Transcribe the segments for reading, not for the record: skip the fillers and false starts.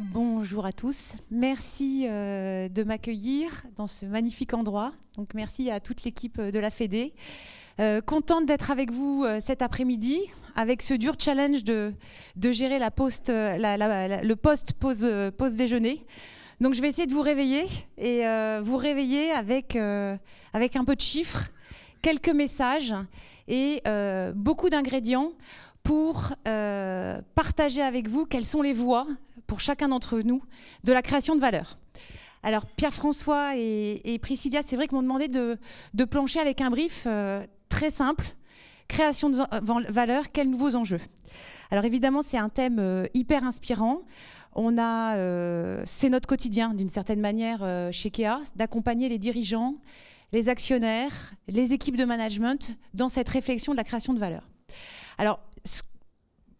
Bonjour à tous, merci de m'accueillir dans ce magnifique endroit. Donc merci à toute l'équipe de la Fédé. Contente d'être avec vous cet après-midi avec ce dur challenge de gérer le post-pause déjeuner. Donc je vais essayer de vous réveiller et vous réveiller avec un peu de chiffres, quelques messages et beaucoup d'ingrédients pour partager avec vous quelles sont les voies pour chacun d'entre nous de la création de valeur. Alors Pierre-François et Priscilla, c'est vrai qu'ils m'ont demandé de plancher avec un brief très simple. Création de valeur, quels nouveaux enjeux? Alors évidemment, c'est un thème hyper inspirant. C'est notre quotidien d'une certaine manière chez Kea, d'accompagner les dirigeants, les actionnaires, les équipes de management dans cette réflexion de la création de valeur. Alors,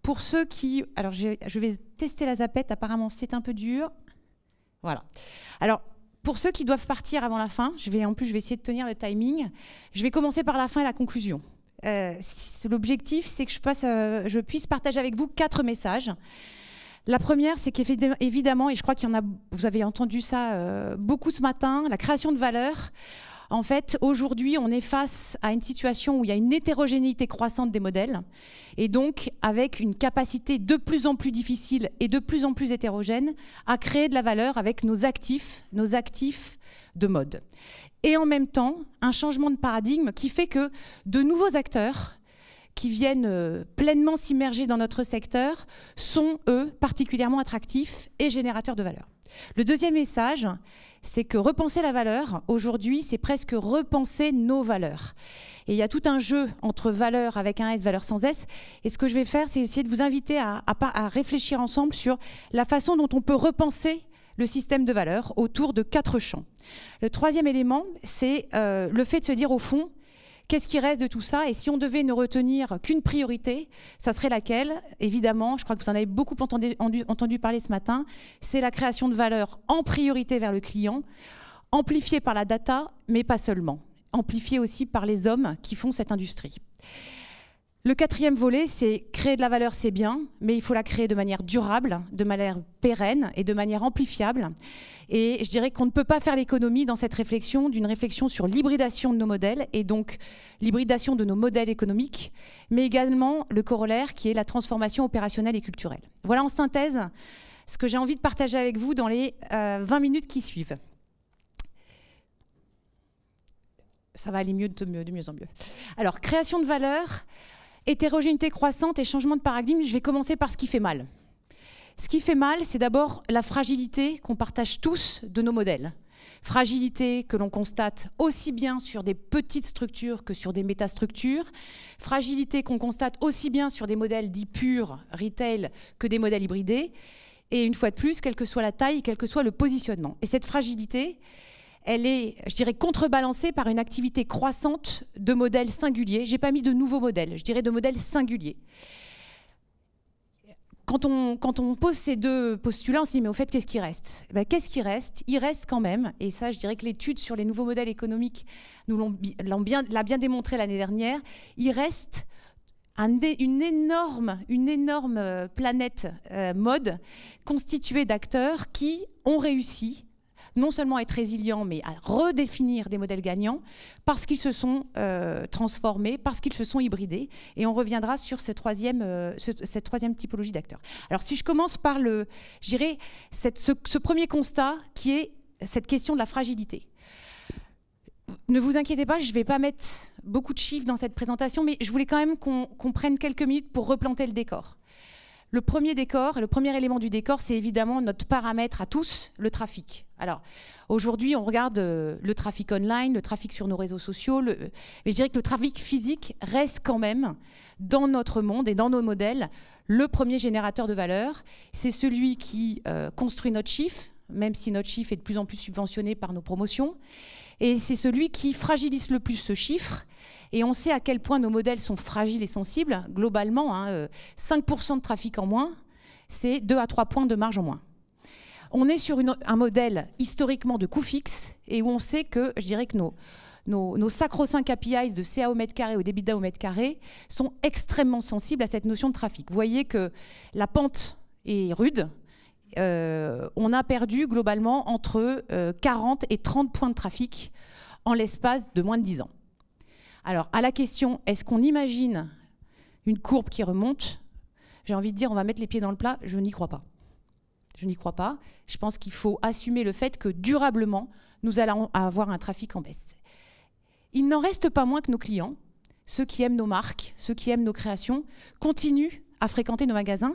pour ceux qui... Alors, je vais tester la zapette, apparemment c'est un peu dur. Voilà. Alors, pour ceux qui doivent partir avant la fin, je vais essayer de tenir le timing. Je vais commencer par la fin et la conclusion. L'objectif, c'est que je puisse partager avec vous 4 messages. La première, c'est qu'évidemment, et je crois vous avez entendu ça beaucoup ce matin, la création de valeur. En fait, aujourd'hui, on est face à une situation où il y a une hétérogénéité croissante des modèles et donc avec une capacité de plus en plus difficile et de plus en plus hétérogène à créer de la valeur avec nos actifs de mode. Et en même temps, un changement de paradigme qui fait que de nouveaux acteurs qui viennent pleinement s'immerger dans notre secteur sont, eux, particulièrement attractifs et générateurs de valeur. Le deuxième message, c'est que repenser la valeur, aujourd'hui, c'est presque repenser nos valeurs. Et il y a tout un jeu entre valeur avec un S, valeur sans S. Et ce que je vais faire, c'est essayer de vous inviter à réfléchir ensemble sur la façon dont on peut repenser le système de valeurs autour de 4 champs. Le troisième élément, c'est le fait de se dire, au fond, qu'est-ce qui reste de tout ça? Et si on devait ne retenir qu'une priorité, ça serait laquelle? Évidemment, je crois que vous en avez beaucoup entendu parler ce matin, c'est la création de valeur en priorité vers le client, amplifiée par la data, mais pas seulement, amplifiée aussi par les hommes qui font cette industrie. Le quatrième volet, c'est créer de la valeur, c'est bien, mais il faut la créer de manière durable, de manière pérenne et de manière amplifiable. Et je dirais qu'on ne peut pas faire l'économie dans cette réflexion d'une réflexion sur l'hybridation de nos modèles et donc l'hybridation de nos modèles économiques, mais également le corollaire qui est la transformation opérationnelle et culturelle. Voilà en synthèse ce que j'ai envie de partager avec vous dans les 20 minutes qui suivent. Ça va aller de mieux en mieux. Alors, création de valeur, hétérogénéité croissante et changement de paradigme, je vais commencer par ce qui fait mal. Ce qui fait mal, c'est d'abord la fragilité qu'on partage tous de nos modèles. Fragilité que l'on constate aussi bien sur des petites structures que sur des métastructures. Fragilité qu'on constate aussi bien sur des modèles dits purs, retail, que des modèles hybridés. Et une fois de plus, quelle que soit la taille, quel que soit le positionnement. Et cette fragilité, elle est, je dirais, contrebalancée par une activité croissante de modèles singuliers. Je n'ai pas mis de nouveaux modèles, je dirais de modèles singuliers. Quand on pose ces deux postulats, on se dit, mais au fait, qu'est-ce qui reste? Qu'est-ce qui reste? Il reste quand même, et ça, je dirais que l'étude sur les nouveaux modèles économiques l'a bien démontré l'année dernière, il reste une énorme planète mode constituée d'acteurs qui ont réussi non seulement à être résilients, mais à redéfinir des modèles gagnants parce qu'ils se sont transformés, parce qu'ils se sont hybridés. Et on reviendra sur cette troisième typologie d'acteurs. Alors, si je commence par ce premier constat qui est cette question de la fragilité. Ne vous inquiétez pas, je ne vais pas mettre beaucoup de chiffres dans cette présentation, mais je voulais quand même qu'on prenne quelques minutes pour replanter le décor. Le premier élément du décor, c'est évidemment notre paramètre à tous, le trafic. Alors, aujourd'hui, on regarde le trafic online, le trafic sur nos réseaux sociaux, mais je dirais que le trafic physique reste quand même, dans notre monde et dans nos modèles, le premier générateur de valeur. C'est celui qui construit notre chiffre, même si notre chiffre est de plus en plus subventionné par nos promotions. Et c'est celui qui fragilise le plus ce chiffre. Et on sait à quel point nos modèles sont fragiles et sensibles. Globalement, 5% de trafic en moins, c'est 2 à 3 points de marge en moins. On est sur un modèle historiquement de coût fixe et où on sait que, je dirais que nos sacro-saints KPIs de CA au mètre carré ou d'EBITDA au mètre carré sont extrêmement sensibles à cette notion de trafic. Vous voyez que la pente est rude. on a perdu globalement entre 40 et 30 points de trafic en l'espace de moins de 10 ans. Alors, à la question, est-ce qu'on imagine une courbe qui remonte? J'ai envie de dire, on va mettre les pieds dans le plat, je n'y crois pas. Je n'y crois pas. Je pense qu'il faut assumer le fait que durablement, nous allons avoir un trafic en baisse. Il n'en reste pas moins que nos clients, ceux qui aiment nos marques, ceux qui aiment nos créations, continuent à fréquenter nos magasins,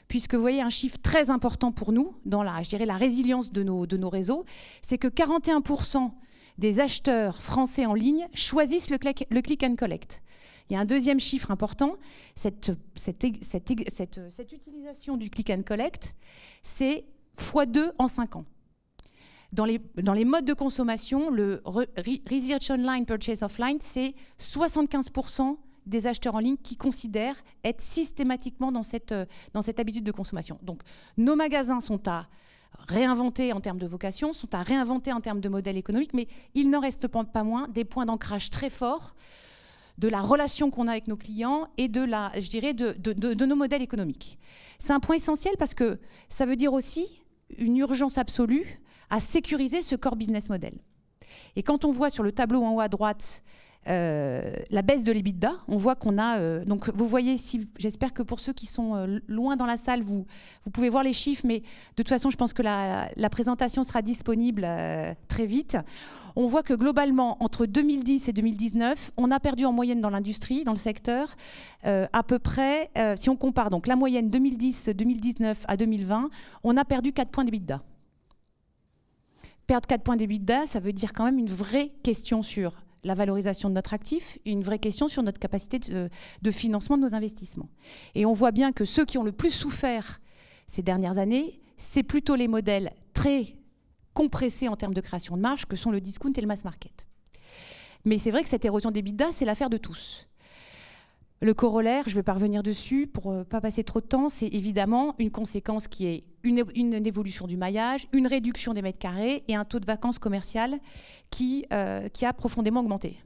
puisque vous voyez un chiffre très important pour nous, dans la résilience de nos réseaux, c'est que 41% des acheteurs français en ligne choisissent le click and collect. Il y a un deuxième chiffre important, cette utilisation du click and collect, c'est x2 en 5 ans. Dans les modes de consommation, le Research Online, Purchase Offline, c'est 75% des acheteurs en ligne qui considèrent être systématiquement dans cette habitude de consommation. Donc, nos magasins sont à réinventer en termes de vocation, sont à réinventer en termes de modèle économique, mais il n'en reste pas moins des points d'ancrage très forts de la relation qu'on a avec nos clients et de nos modèles économiques. C'est un point essentiel parce que ça veut dire aussi une urgence absolue à sécuriser ce core business model. Et quand on voit sur le tableau en haut à droite la baisse de l'EBITDA, on voit qu'on a... donc vous voyez, j'espère que pour ceux qui sont loin dans la salle, vous pouvez voir les chiffres, mais de toute façon, je pense que la présentation sera disponible très vite. On voit que globalement, entre 2010 et 2019, on a perdu en moyenne dans l'industrie, dans le secteur, à peu près, si on compare donc la moyenne 2010-2019 à 2020, on a perdu 4 points d'EBITDA. Perdre 4 points d'EBITDA, ça veut dire quand même une vraie question sur la valorisation de notre actif, une vraie question sur notre capacité de financement de nos investissements. Et on voit bien que ceux qui ont le plus souffert ces dernières années, c'est plutôt les modèles très compressés en termes de création de marge que sont le discount et le mass market. Mais c'est vrai que cette érosion d'EBITDA, c'est l'affaire de tous. Le corollaire, je ne vais pas revenir dessus pour ne pas passer trop de temps, c'est évidemment une conséquence qui est une évolution du maillage, une réduction des mètres carrés et un taux de vacances commerciales qui a profondément augmenté.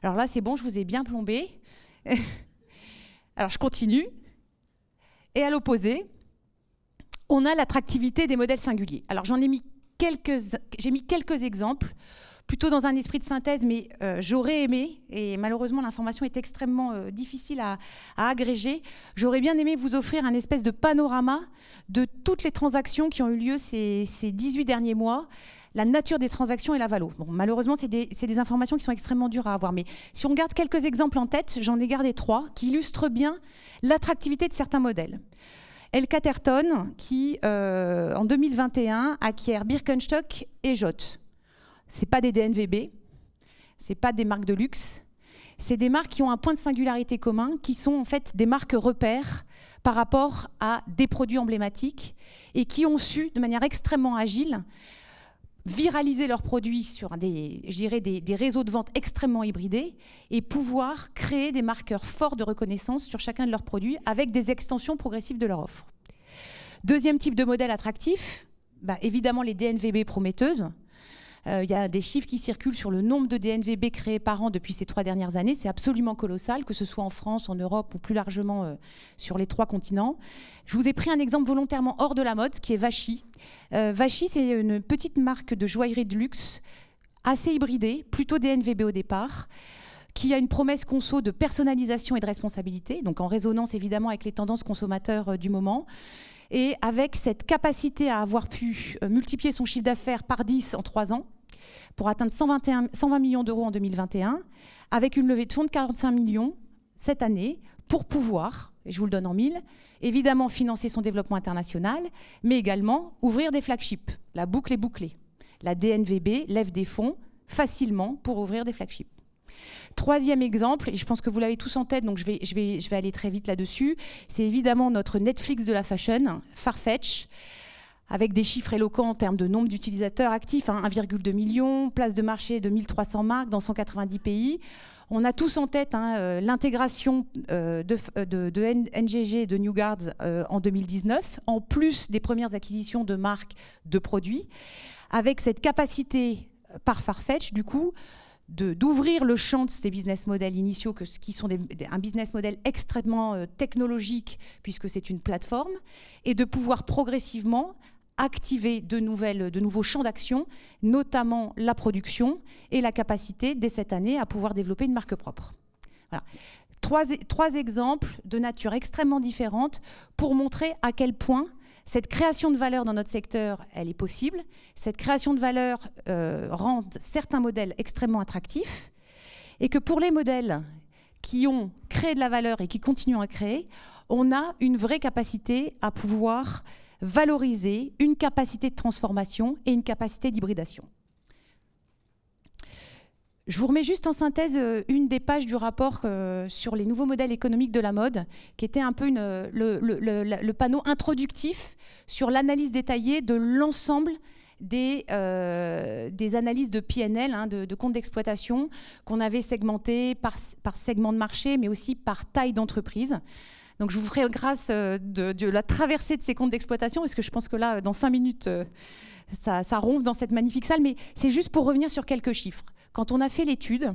Alors là, c'est bon, je vous ai bien plombé. Alors je continue. Et à l'opposé, on a l'attractivité des modèles singuliers. Alors j'ai mis quelques exemples, plutôt dans un esprit de synthèse, mais j'aurais aimé, et malheureusement l'information est extrêmement difficile à agréger, j'aurais bien aimé vous offrir un espèce de panorama de toutes les transactions qui ont eu lieu ces 18 derniers mois, la nature des transactions et la valo. Bon, malheureusement, c'est des informations qui sont extrêmement dures à avoir, mais si on garde quelques exemples en tête, j'en ai gardé 3 qui illustrent bien l'attractivité de certains modèles. El Caterton, qui en 2021 acquiert Birkenstock et Jot. Ce n'est pas des DNVB, ce n'est pas des marques de luxe, c'est des marques qui ont un point de singularité commun, qui sont en fait des marques repères par rapport à des produits emblématiques et qui ont su, de manière extrêmement agile, viraliser leurs produits sur des réseaux de vente extrêmement hybridés et pouvoir créer des marqueurs forts de reconnaissance sur chacun de leurs produits avec des extensions progressives de leur offre. Deuxième type de modèle attractif, évidemment les DNVB prometteuses. Il y a des chiffres qui circulent sur le nombre de DNVB créés par an depuis ces 3 dernières années. C'est absolument colossal, que ce soit en France, en Europe ou plus largement sur les 3 continents. Je vous ai pris un exemple volontairement hors de la mode, qui est Vachi. Vachi, c'est une petite marque de joaillerie de luxe, assez hybridée, plutôt DNVB au départ, qui a une promesse conso de personnalisation et de responsabilité, donc en résonance évidemment avec les tendances consommateurs du moment. Et avec cette capacité à avoir pu multiplier son chiffre d'affaires par 10 en 3 ans, pour atteindre 120 millions d'euros en 2021, avec une levée de fonds de 45 millions cette année, pour pouvoir, et je vous le donne en 1000, évidemment financer son développement international, mais également ouvrir des flagships. La boucle est bouclée. La DNVB lève des fonds facilement pour ouvrir des flagships. Troisième exemple, et je pense que vous l'avez tous en tête, donc je vais aller très vite là-dessus, c'est évidemment notre Netflix de la fashion, Farfetch, avec des chiffres éloquents en termes de nombre d'utilisateurs actifs, 1,2 million, place de marché de 1300 marques dans 190 pays. On a tous en tête l'intégration de NGG et de New Guards en 2019, en plus des premières acquisitions de marques de produits, avec cette capacité par Farfetch, du coup, d'ouvrir le champ de ces business models initiaux qui sont un business model extrêmement technologique puisque c'est une plateforme et de pouvoir progressivement activer de nouveaux champs d'action, notamment la production et la capacité, dès cette année, à pouvoir développer une marque propre. Voilà. Trois exemples de nature extrêmement différente pour montrer à quel point cette création de valeur dans notre secteur, elle est possible. Cette création de valeur rend certains modèles extrêmement attractifs et que pour les modèles qui ont créé de la valeur et qui continuent à créer, on a une vraie capacité à pouvoir valoriser une capacité de transformation et une capacité d'hybridation. Je vous remets juste en synthèse une des pages du rapport sur les nouveaux modèles économiques de la mode, qui était un peu le panneau introductif sur l'analyse détaillée de l'ensemble des analyses de PNL, hein, de comptes d'exploitation, qu'on avait segmentés par segment de marché, mais aussi par taille d'entreprise. Donc je vous ferai grâce de la traversée de ces comptes d'exploitation, parce que je pense que là, dans 5 minutes, ça ronfle dans cette magnifique salle, mais c'est juste pour revenir sur quelques chiffres. Quand on a fait l'étude,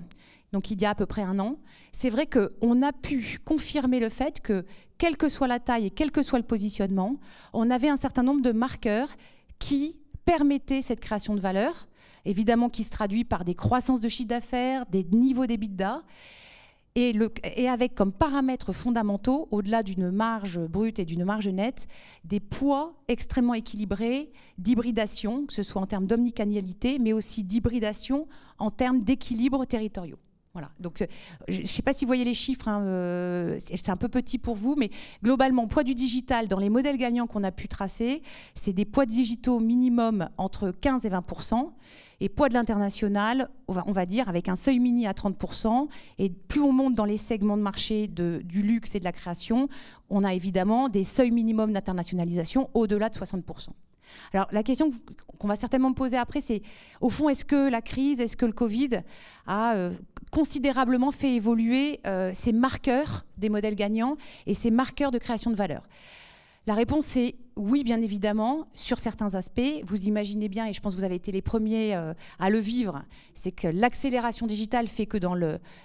donc il y a à peu près 1 an, c'est vrai qu'on a pu confirmer le fait que, quelle que soit la taille et quel que soit le positionnement, on avait un certain nombre de marqueurs qui permettaient cette création de valeur, évidemment qui se traduit par des croissances de chiffre d'affaires, des niveaux d'EBITDA, et avec comme paramètres fondamentaux, au-delà d'une marge brute et d'une marge nette, des poids extrêmement équilibrés d'hybridation, que ce soit en termes d'omnicanalité, mais aussi d'hybridation en termes d'équilibre territoriaux. Voilà. Donc, je ne sais pas si vous voyez les chiffres, hein, c'est un peu petit pour vous, mais globalement, poids du digital dans les modèles gagnants qu'on a pu tracer, c'est des poids digitaux minimum entre 15 et 20%, et poids de l'international, on va dire, avec un seuil mini à 30%, et plus on monte dans les segments de marché du luxe et de la création, on a évidemment des seuils minimums d'internationalisation au-delà de 60%. Alors, la question qu'on va certainement me poser après, c'est, au fond, est-ce que la crise, est-ce que le Covid a considérablement fait évoluer ces marqueurs des modèles gagnants et ces marqueurs de création de valeur? La réponse est oui, bien évidemment, sur certains aspects. Vous imaginez bien, et je pense que vous avez été les premiers à le vivre, c'est que l'accélération digitale fait que dans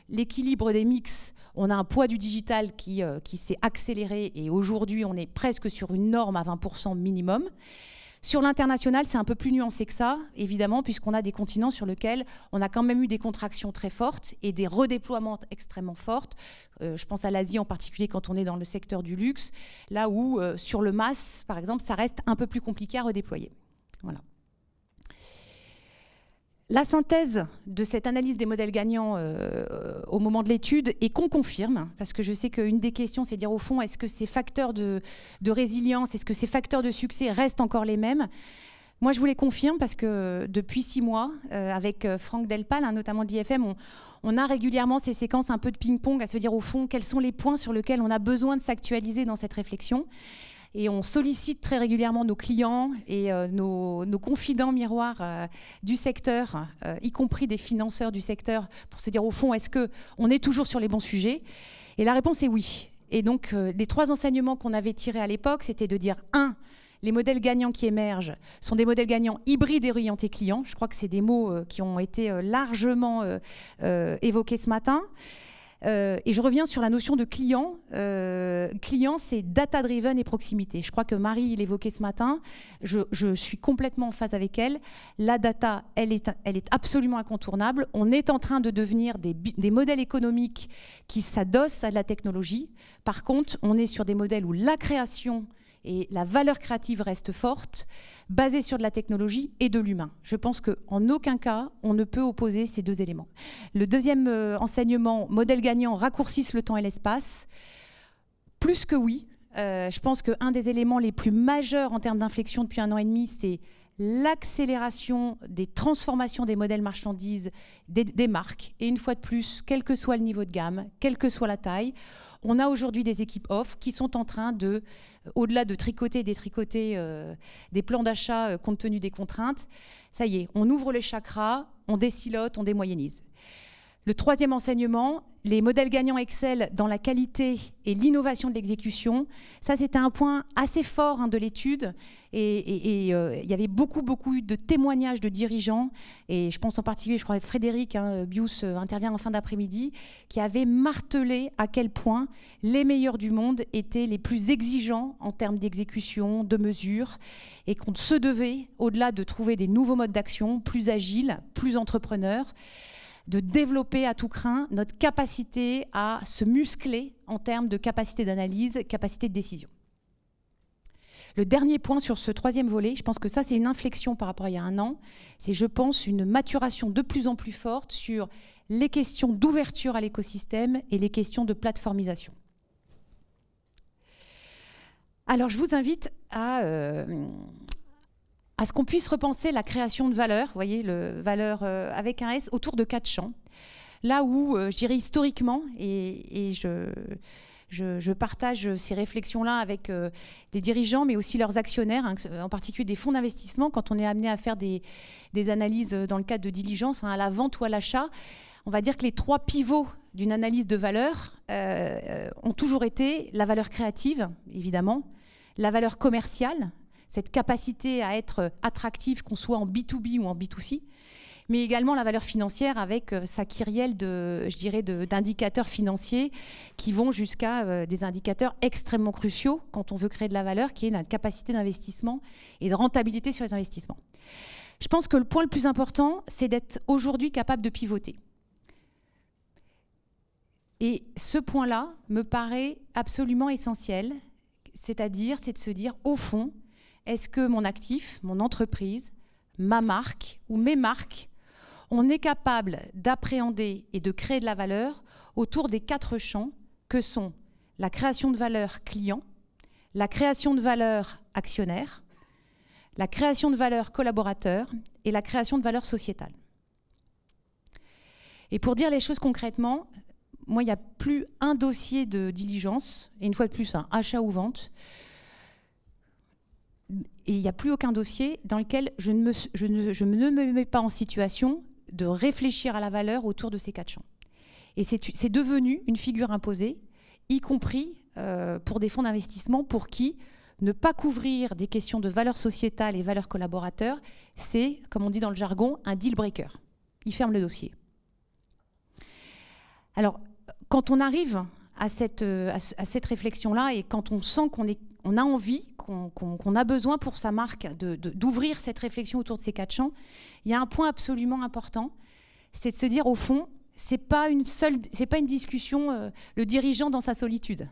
l'équilibre des mix, on a un poids du digital qui s'est accéléré, et aujourd'hui, on est presque sur une norme à 20% minimum. Sur l'international, c'est un peu plus nuancé que ça, évidemment, puisqu'on a des continents sur lesquels on a quand même eu des contractions très fortes et des redéploiements extrêmement fortes. Je pense à l'Asie en particulier quand on est dans le secteur du luxe, là où, sur le mass, par exemple, ça reste un peu plus compliqué à redéployer. Voilà. La synthèse de cette analyse des modèles gagnants au moment de l'étude, et qu'on confirme, parce que je sais qu'une des questions, c'est de dire au fond, est-ce que ces facteurs de résilience, est-ce que ces facteurs de succès restent encore les mêmes? Moi, je vous les confirme parce que depuis 6 mois, avec Franck Delpal, hein, notamment de l'IFM, on a régulièrement ces séquences un peu de ping-pong à se dire au fond, quels sont les points sur lesquels on a besoin de s'actualiser dans cette réflexion. Et on sollicite très régulièrement nos clients et nos confidents miroirs du secteur, y compris des financeurs du secteur, pour se dire au fond, est-ce qu'on est toujours sur les bons sujets? Et la réponse est oui. Et donc, les 3 enseignements qu'on avait tirés à l'époque, c'était de dire 1, les modèles gagnants qui émergent sont des modèles gagnants hybrides et orientés clients. Je crois que c'est des mots qui ont été largement évoqués ce matin. Et je reviens sur la notion de client. Client, c'est data-driven et proximité. Je crois que Marie l'évoquait ce matin. Je suis complètement en phase avec elle. La data, elle est absolument incontournable. On est en train de devenir des modèles économiques qui s'adossent à de la technologie. Par contre, on est sur des modèles où la création et la valeur créative reste forte, basée sur de la technologie et de l'humain. Je pense qu'en aucun cas, on ne peut opposer ces 2 éléments. Le deuxième enseignement, modèle gagnant, raccourcissent le temps et l'espace. Plus que oui. Je pense qu'un des éléments les plus majeurs en termes d'inflexion depuis 1 an et demi, c'est l'accélération des transformations des modèles marchandises des marques. Et une fois de plus, quel que soit le niveau de gamme, quelle que soit la taille, on a aujourd'hui des équipes off qui sont en train de, au-delà de tricoter et détricoter des plans d'achat compte tenu des contraintes, ça y est, on ouvre les chakras, on désilote, on démoyennise. Le troisième enseignement, les modèles gagnants Excel dans la qualité et l'innovation de l'exécution. Ça, c'était un point assez fort de l'étude. Et il y avait beaucoup de témoignages de dirigeants. Et je pense en particulier, je crois que Frédéric Bius intervient en fin d'après-midi, qui avait martelé à quel point les meilleurs du monde étaient les plus exigeants en termes d'exécution, de mesures, et qu'on se devait, au-delà de trouver des nouveaux modes d'action, plus agiles, plus entrepreneurs, de développer à tout crin notre capacité à se muscler en termes de capacité d'analyse, capacité de décision. Le dernier point sur ce troisième volet, je pense que ça c'est une inflexion par rapport à il y a un an, c'est je pense une maturation de plus en plus forte sur les questions d'ouverture à l'écosystème et les questions de plateformisation. Alors je vous invite à ce qu'on puisse repenser la création de valeur, vous voyez, valeur avec un S, autour de 4 champs. Là où, je dirais historiquement, et je partage ces réflexions-là avec les dirigeants, mais aussi leurs actionnaires, en particulier des fonds d'investissement, quand on est amené à faire des analyses dans le cadre de diligence, à la vente ou à l'achat, on va dire que les 3 pivots d'une analyse de valeur ont toujours été la valeur créative, évidemment, la valeur commerciale, cette capacité à être attractif, qu'on soit en B2B ou en B2C, mais également la valeur financière avec sa kyrielle d'indicateurs financiers qui vont jusqu'à des indicateurs extrêmement cruciaux quand on veut créer de la valeur, qui est notre capacité d'investissement et de rentabilité sur les investissements. Je pense que le point le plus important, c'est d'être aujourd'hui capable de pivoter. Et ce point-là me paraît absolument essentiel, c'est-à-dire, c'est de se dire, au fond, est-ce que mon actif, mon entreprise, ma marque ou mes marques, on est capable d'appréhender et de créer de la valeur autour des 4 champs que sont la création de valeur client, la création de valeur actionnaire, la création de valeur collaborateur et la création de valeur sociétale. Et pour dire les choses concrètement, moi, il n'y a plus un dossier de diligence, et une fois de plus, un achat ou vente, et il n'y a plus aucun dossier dans lequel je ne me mets pas en situation de réfléchir à la valeur autour de ces 4 champs. Et c'est devenu une figure imposée, y compris pour des fonds d'investissement pour qui ne pas couvrir des questions de valeur sociétale et valeur collaborateur, c'est, comme on dit dans le jargon, un deal breaker. Il ferme le dossier. Alors, quand on arrive à cette réflexion-là et quand on sent qu'on a envie, qu'on a besoin pour sa marque d'ouvrir cette réflexion autour de ces 4 champs, il y a un point absolument important, c'est de se dire au fond, c'est pas une discussion, le dirigeant dans sa solitude.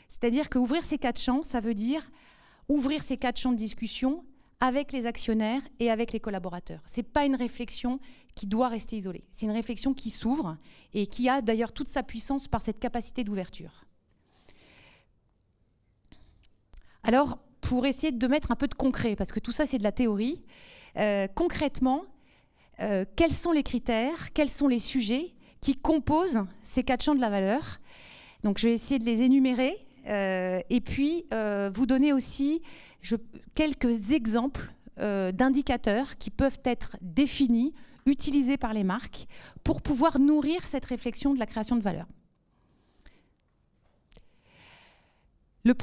C'est-à-dire qu'ouvrir ces 4 champs, ça veut dire ouvrir ces 4 champs de discussion avec les actionnaires et avec les collaborateurs. C'est pas une réflexion qui doit rester isolée. C'est une réflexion qui s'ouvre et qui a d'ailleurs toute sa puissance par cette capacité d'ouverture. Alors, pour essayer de mettre un peu de concret, parce que tout ça c'est de la théorie, concrètement, quels sont les critères, quels sont les sujets qui composent ces 4 champs de la valeur? Donc je vais essayer de les énumérer et puis vous donner aussi quelques exemples d'indicateurs qui peuvent être définis, utilisés par les marques pour pouvoir nourrir cette réflexion de la création de valeur. Les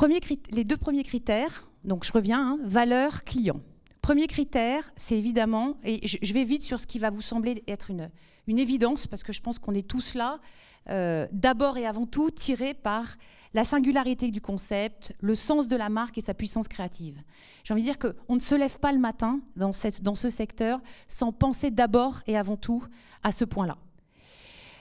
2 premiers critères, donc je reviens, valeur client. Premier critère, c'est évidemment, et je vais vite sur ce qui va vous sembler être une évidence, parce que je pense qu'on est tous là, d'abord et avant tout, tirés par la singularité du concept, le sens de la marque et sa puissance créative. J'ai envie de dire qu'on ne se lève pas le matin dans ce secteur sans penser d'abord et avant tout à ce point-là.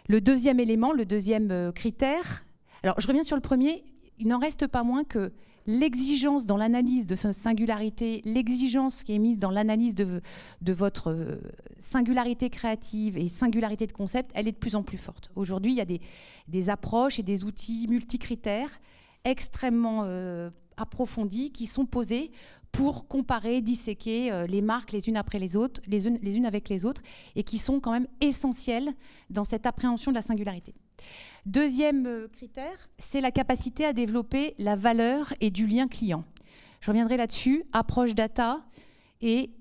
Le deuxième élément, le deuxième critère, alors je reviens sur le premier, il n'en reste pas moins que l'exigence dans l'analyse de cette singularité, l'exigence qui est mise dans l'analyse de votre singularité créative et singularité de concept, elle est de plus en plus forte. Aujourd'hui, il y a des approches et des outils multicritères extrêmement approfondis qui sont posés pour comparer, disséquer les marques les unes après les autres, les unes avec les autres, et qui sont quand même essentielles dans cette appréhension de la singularité. Deuxième critère, c'est la capacité à développer la valeur et du lien client. Je reviendrai là-dessus, approche data et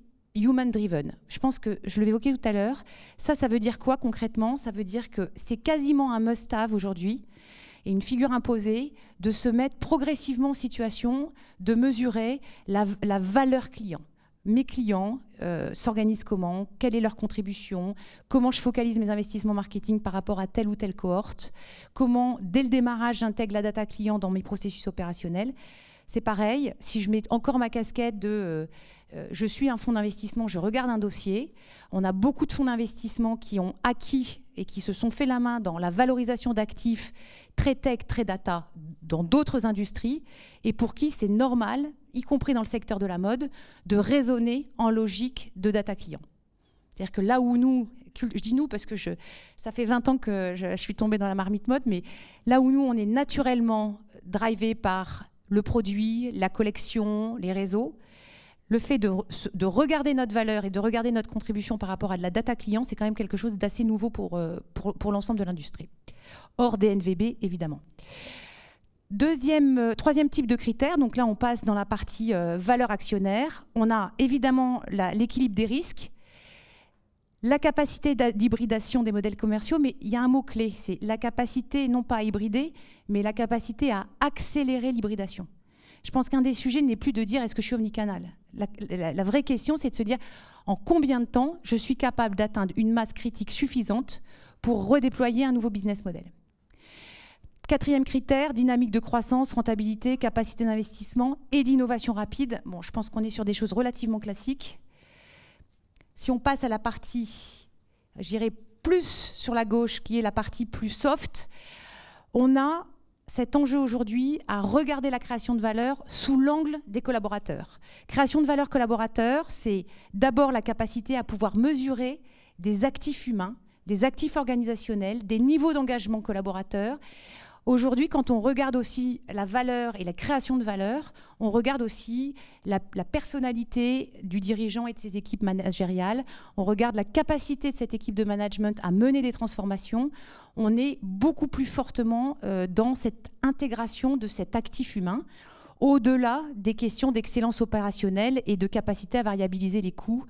human driven. Je pense que je l'ai évoqué tout à l'heure. Ça veut dire quoi concrètement? Ça veut dire que c'est quasiment un must-have aujourd'hui et une figure imposée de se mettre progressivement en situation de mesurer la valeur client. Mes clients s'organisent comment? Quelle est leur contribution? Comment je focalise mes investissements marketing par rapport à telle ou telle cohorte? Comment, dès le démarrage, j'intègre la data client dans mes processus opérationnels? C'est pareil, si je mets encore ma casquette de je suis un fonds d'investissement, je regarde un dossier. On a beaucoup de fonds d'investissement qui ont acquis et qui se sont fait la main dans la valorisation d'actifs très tech, très data dans d'autres industries et pour qui c'est normal, y compris dans le secteur de la mode, de raisonner en logique de data client. C'est-à-dire que là où nous, je dis nous parce que ça fait 20 ans que je suis tombée dans la marmite mode, mais là où nous, on est naturellement drivé par le produit, la collection, les réseaux, le fait de regarder notre valeur et de regarder notre contribution par rapport à de la data client, c'est quand même quelque chose d'assez nouveau pour l'ensemble de l'industrie. Hors des NVB, évidemment. Troisième type de critère, donc là on passe dans la partie valeur actionnaire. On a évidemment l'équilibre des risques, la capacité d'hybridation des modèles commerciaux, mais il y a un mot-clé, c'est la capacité non pas à hybrider, mais la capacité à accélérer l'hybridation. Je pense qu'un des sujets n'est plus de dire est-ce que je suis omnicanal. La vraie question, c'est de se dire en combien de temps je suis capable d'atteindre une masse critique suffisante pour redéployer un nouveau business model. Quatrième critère, dynamique de croissance, rentabilité, capacité d'investissement et d'innovation rapide. Bon, je pense qu'on est sur des choses relativement classiques. Si on passe à la partie, je dirais, plus sur la gauche, qui est la partie plus soft, on a cet enjeu aujourd'hui à regarder la création de valeur sous l'angle des collaborateurs. Création de valeur collaborateur, c'est d'abord la capacité à pouvoir mesurer des actifs humains, des actifs organisationnels, des niveaux d'engagement collaborateurs. Aujourd'hui, quand on regarde aussi la valeur et la création de valeur, on regarde aussi la personnalité du dirigeant et de ses équipes managériales. On regarde la capacité de cette équipe de management à mener des transformations. On est beaucoup plus fortement dans cette intégration de cet actif humain, au-delà des questions d'excellence opérationnelle et de capacité à variabiliser les coûts.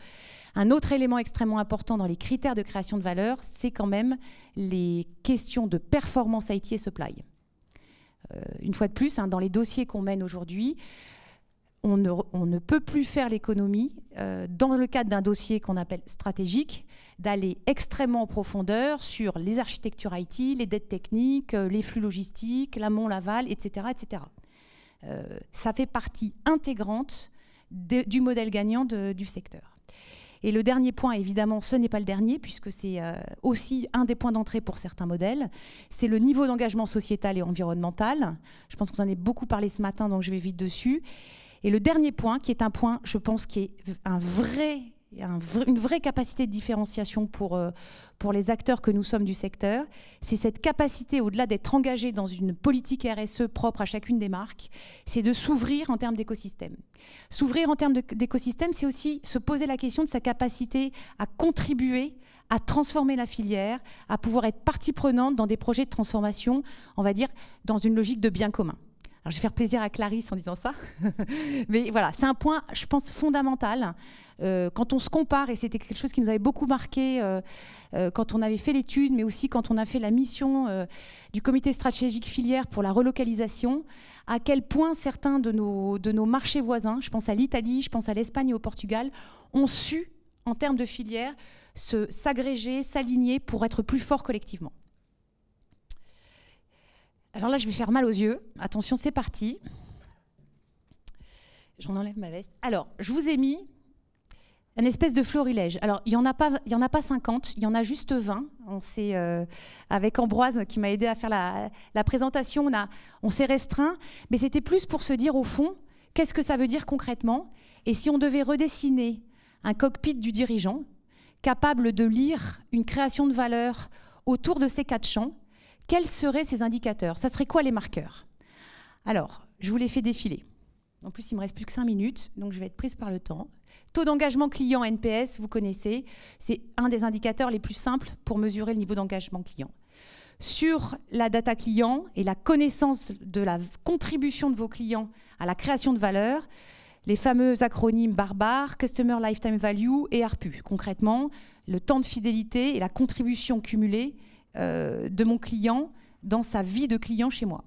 Un autre élément extrêmement important dans les critères de création de valeur, c'est quand même les questions de performance IT et supply. Une fois de plus, dans les dossiers qu'on mène aujourd'hui, on ne peut plus faire l'économie, dans le cadre d'un dossier qu'on appelle stratégique, d'aller extrêmement en profondeur sur les architectures IT, les dettes techniques, les flux logistiques, l'amont, l'aval, etc., etc. Ça fait partie intégrante du modèle gagnant du secteur. Et le dernier point, évidemment, ce n'est pas le dernier, puisque c'est aussi un des points d'entrée pour certains modèles, c'est le niveau d'engagement sociétal et environnemental. Je pense que vous en avez beaucoup parlé ce matin, donc je vais vite dessus. Et le dernier point, qui est un point, je pense, qui est une vraie capacité de différenciation pour les acteurs que nous sommes du secteur, c'est cette capacité, au-delà d'être engagé dans une politique RSE propre à chacune des marques, c'est de s'ouvrir en termes d'écosystème. S'ouvrir en termes d'écosystème, c'est aussi se poser la question de sa capacité à contribuer, à transformer la filière, à pouvoir être partie prenante dans des projets de transformation, on va dire, dans une logique de bien commun. Alors, je vais faire plaisir à Clarisse en disant ça, mais voilà, c'est un point, je pense, fondamental. Quand on se compare, et c'était quelque chose qui nous avait beaucoup marqué quand on avait fait l'étude, mais aussi quand on a fait la mission du comité stratégique filière pour la relocalisation, à quel point certains de nos marchés voisins, je pense à l'Italie, je pense à l'Espagne et au Portugal, ont su, en termes de filière, s'agréger, s'aligner pour être plus forts collectivement. Alors là, je vais faire mal aux yeux. Attention, c'est parti. J'en enlève ma veste. Alors, je vous ai mis une espèce de florilège. Alors, il n'y en a pas 50, il y en a juste 20. On s'est, avec Ambroise, qui m'a aidé à faire la présentation, on s'est restreint. Mais c'était plus pour se dire, au fond, qu'est-ce que ça veut dire concrètement? Et si on devait redessiner un cockpit du dirigeant, capable de lire une création de valeur autour de ces 4 champs, quels seraient ces indicateurs? Ça serait quoi les marqueurs? Alors, je vous les fais défiler. En plus, il ne me reste plus que 5 minutes, donc je vais être prise par le temps. Taux d'engagement client NPS, vous connaissez, c'est un des indicateurs les plus simples pour mesurer le niveau d'engagement client. Sur la data client et la connaissance de la contribution de vos clients à la création de valeur, Les fameux acronymes barbares, Customer Lifetime Value et ARPU. Concrètement, le temps de fidélité et la contribution cumulée de mon client dans sa vie de client chez moi.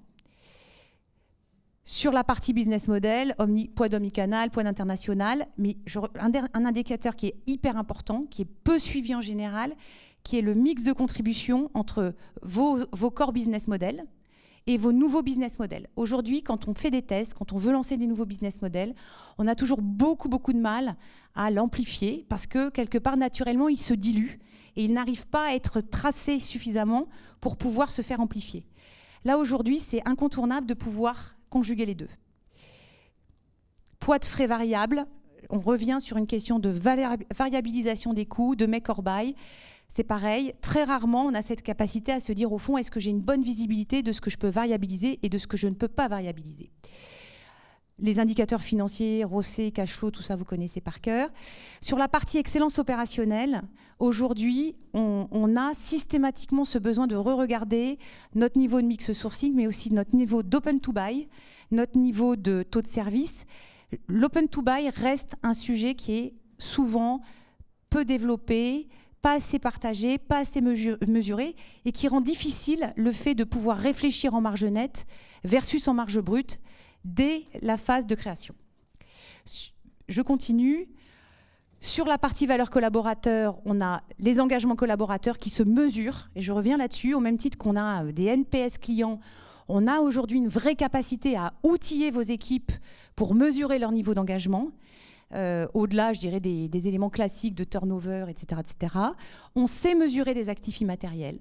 Sur la partie business model, poids d'omnicanal, poids d'international, mais un indicateur qui est hyper important, qui est peu suivi en général, qui est le mix de contribution entre vos core business models et vos nouveaux business models. Aujourd'hui, quand on fait des tests, quand on veut lancer des nouveaux business models, on a toujours beaucoup de mal à l'amplifier parce que quelque part, naturellement, il se dilue et il n'arrive pas à être tracé suffisamment pour pouvoir se faire amplifier. Là, aujourd'hui, c'est incontournable de pouvoir conjuguer les deux. Poids de frais variables, on revient sur une question de variabilisation des coûts, de make or buy. C'est pareil, très rarement on a cette capacité à se dire au fond, est-ce que j'ai une bonne visibilité de ce que je peux variabiliser et de ce que je ne peux pas variabiliser. Les indicateurs financiers, ROCE, cash flow, tout ça vous connaissez par cœur. Sur la partie excellence opérationnelle, aujourd'hui, on a systématiquement ce besoin de re-regarder notre niveau de mix sourcing, mais aussi notre niveau d'open to buy, notre niveau de taux de service. L'open to buy reste un sujet qui est souvent peu développé, pas assez partagé, pas assez mesuré, et qui rend difficile le fait de pouvoir réfléchir en marge nette versus en marge brute dès la phase de création. Je continue. Sur la partie valeur collaborateur, on a les engagements collaborateurs qui se mesurent, et je reviens là-dessus, au même titre qu'on a des NPS clients, on a aujourd'hui une vraie capacité à outiller vos équipes pour mesurer leur niveau d'engagement. Au-delà, je dirais, des éléments classiques de turnover, etc., etc. On sait mesurer des actifs immatériels.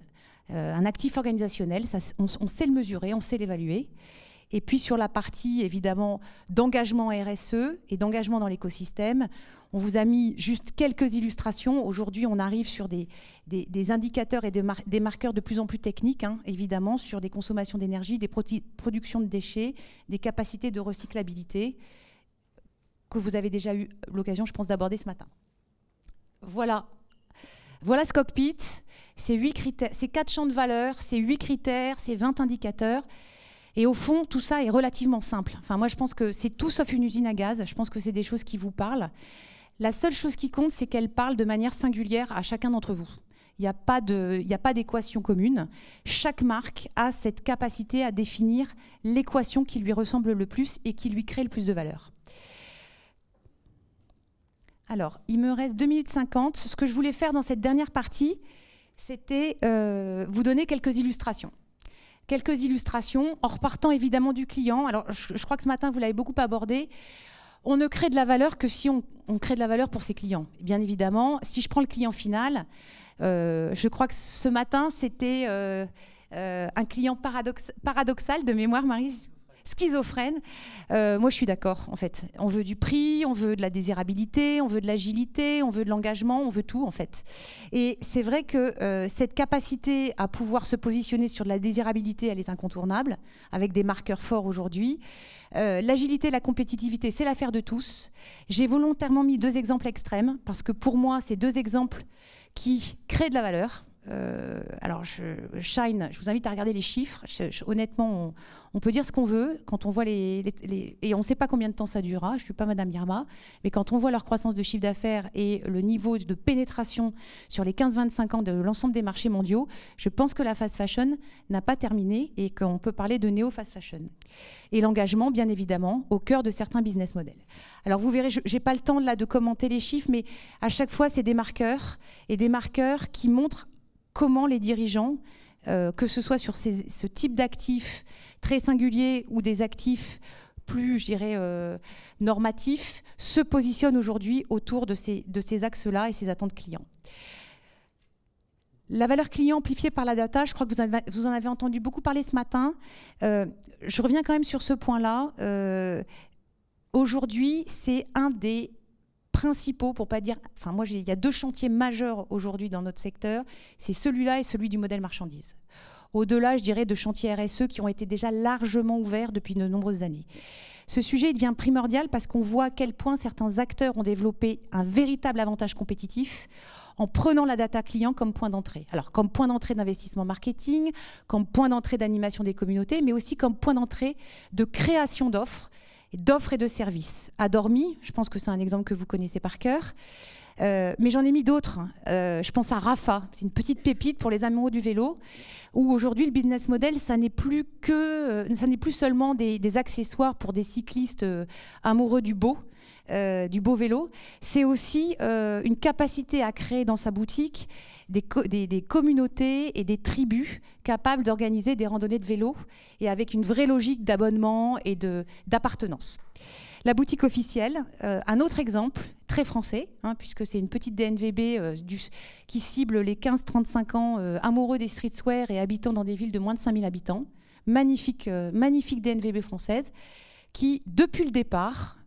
Un actif organisationnel, ça, on sait le mesurer, on sait l'évaluer. Et puis sur la partie, évidemment, d'engagement RSE et d'engagement dans l'écosystème, on vous a mis juste quelques illustrations. Aujourd'hui, on arrive sur des indicateurs et des marqueurs de plus en plus techniques, hein, évidemment, sur des consommations d'énergie, des productions de déchets, des capacités de recyclabilité, que vous avez déjà eu l'occasion, je pense, d'aborder ce matin. Voilà ce cockpit, ces 8 critères, ces 4 champs de valeur, ces 8 critères, ces 20 indicateurs. Et au fond, tout ça est relativement simple. Enfin, moi, je pense que c'est tout sauf une usine à gaz. Je pense que c'est des choses qui vous parlent. La seule chose qui compte, c'est qu'elles parlent de manière singulière à chacun d'entre vous. Il n'y a pas d'équation commune. Chaque marque a cette capacité à définir l'équation qui lui ressemble le plus et qui lui crée le plus de valeur. Alors, il me reste 2 minutes 50. Ce que je voulais faire dans cette dernière partie, c'était vous donner quelques illustrations. Quelques illustrations, en repartant évidemment du client. Alors, je crois que ce matin, vous l'avez beaucoup abordé. On ne crée de la valeur que si on crée de la valeur pour ses clients. Bien évidemment, si je prends le client final, je crois que ce matin, c'était un client paradoxal de mémoire, Marie, schizophrène. Moi, je suis d'accord, en fait. On veut du prix, on veut de la désirabilité, on veut de l'agilité, on veut de l'engagement, on veut tout, en fait. Et c'est vrai que cette capacité à pouvoir se positionner sur de la désirabilité, elle est incontournable, avec des marqueurs forts aujourd'hui. L'agilité, la compétitivité, c'est l'affaire de tous. J'ai volontairement mis 2 exemples extrêmes, parce que pour moi, c'est 2 exemples qui créent de la valeur. Alors, Shine, je vous invite à regarder les chiffres. Honnêtement, on peut dire ce qu'on veut quand on voit et on ne sait pas combien de temps ça durera. Je ne suis pas Madame Irma, mais quand on voit leur croissance de chiffre d'affaires et le niveau de pénétration sur les 15-25 ans de l'ensemble des marchés mondiaux, je pense que la fast fashion n'a pas terminé et qu'on peut parler de néo-fast fashion. Et l'engagement, bien évidemment, au cœur de certains business models. Alors, vous verrez, je n'ai pas le temps là de commenter les chiffres, mais à chaque fois, c'est des marqueurs et des marqueurs qui montrent comment les dirigeants, que ce soit sur ce type d'actifs très singuliers ou des actifs plus, je dirais, normatifs, se positionnent aujourd'hui autour de ces axes-là et ces attentes clients. La valeur client amplifiée par la data, je crois que vous en avez entendu beaucoup parler ce matin. Je reviens quand même sur ce point-là. Aujourd'hui, c'est un des principaux, pour pas dire... Enfin, moi, il y a 2 chantiers majeurs aujourd'hui dans notre secteur. C'est celui-là et celui du modèle marchandise. Au-delà, je dirais, de chantiers RSE qui ont été déjà largement ouverts depuis de nombreuses années. Ce sujet devient primordial parce qu'on voit à quel point certains acteurs ont développé un véritable avantage compétitif en prenant la data client comme point d'entrée. Alors, comme point d'entrée d'investissement marketing, comme point d'entrée d'animation des communautés, mais aussi comme point d'entrée de création d'offres d'offres et de services. Adormi, je pense que c'est un exemple que vous connaissez par cœur. Mais j'en ai mis d'autres. Je pense à Rafa, c'est une petite pépite pour les amoureux du vélo, où aujourd'hui le business model, ça n'est plus seulement des accessoires pour des cyclistes amoureux du beau vélo. C'est aussi une capacité à créer dans sa boutique des communautés et des tribus capables d'organiser des randonnées de vélo et avec une vraie logique d'abonnement et d'appartenance. La boutique officielle, un autre exemple très français, puisque c'est une petite DNVB qui cible les 15-35 ans amoureux des streetwear et habitant dans des villes de moins de 5000 habitants. Magnifique DNVB française qui, depuis le départ,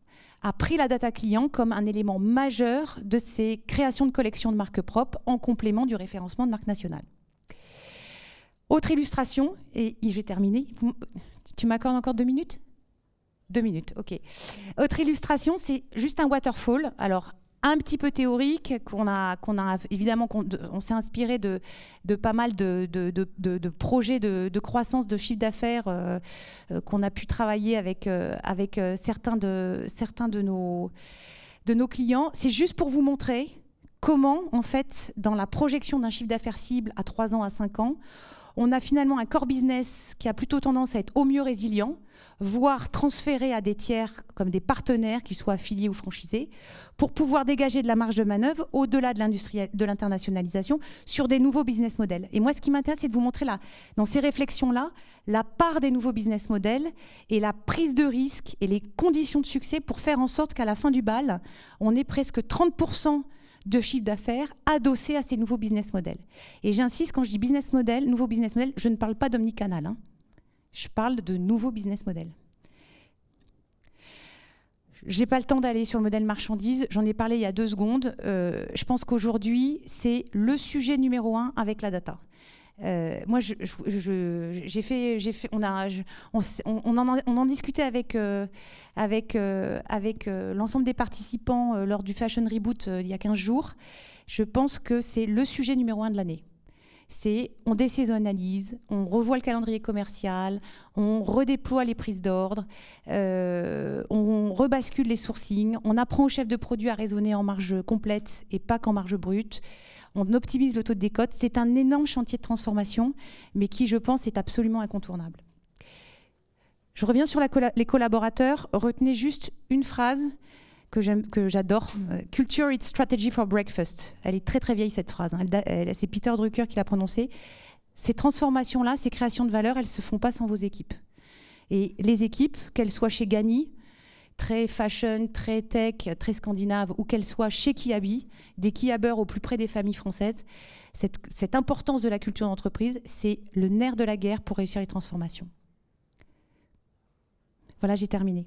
a pris la data client comme un élément majeur de ses créations de collections de marques propres en complément du référencement de marques nationales. Autre illustration, et j'ai terminé. Tu m'accordes encore 2 minutes ? 2 minutes, ok. Autre illustration, c'est juste un waterfall. Alors, un petit peu théorique, évidemment, on s'est inspiré de pas mal de projets de croissance de chiffre d'affaires qu'on a pu travailler avec certains de nos clients. C'est juste pour vous montrer comment, en fait, dans la projection d'un chiffre d'affaires cible à 3 ans, à 5 ans, on a finalement un core business qui a plutôt tendance à être au mieux résilient, voire transféré à des tiers comme des partenaires, qui soient affiliés ou franchisés, pour pouvoir dégager de la marge de manœuvre au-delà de l'internationalisation sur des nouveaux business models. Et moi, ce qui m'intéresse, c'est de vous montrer là, dans ces réflexions-là, la part des nouveaux business models et la prise de risque et les conditions de succès pour faire en sorte qu'à la fin du bal, on ait presque 30% de chiffre d'affaires adossé à ces nouveaux business models. Et j'insiste, quand je dis business model, nouveau business model, je ne parle pas d'omnicanal. Je parle de nouveaux business models. Je n'ai pas le temps d'aller sur le modèle marchandise, j'en ai parlé il y a 2 secondes. Je pense qu'aujourd'hui, c'est le sujet numéro 1 avec la data. Moi, on en discutait avec l'ensemble des participants lors du Fashion Reboot il y a 15 jours. Je pense que c'est le sujet numéro 1 de l'année. On désaisonnalise, on revoit le calendrier commercial, on redéploie les prises d'ordre, on rebascule les sourcings, on apprend aux chefs de produits à raisonner en marge complète et pas qu'en marge brute. On optimise le taux de décote. C'est un énorme chantier de transformation, mais qui, je pense, est absolument incontournable. Je reviens sur les collaborateurs. Retenez juste une phrase que j'adore. Culture, it's strategy for breakfast. Elle est très très vieille, cette phrase. C'est Peter Drucker qui l'a prononcée. Ces transformations-là, ces créations de valeur, elles ne se font pas sans vos équipes. Et les équipes, qu'elles soient chez Gagny, très fashion, très tech, très scandinave, ou qu'elle soit chez Kiabi, des Kiabeurs au plus près des familles françaises, cette importance de la culture d'entreprise, c'est le nerf de la guerre pour réussir les transformations. Voilà, j'ai terminé.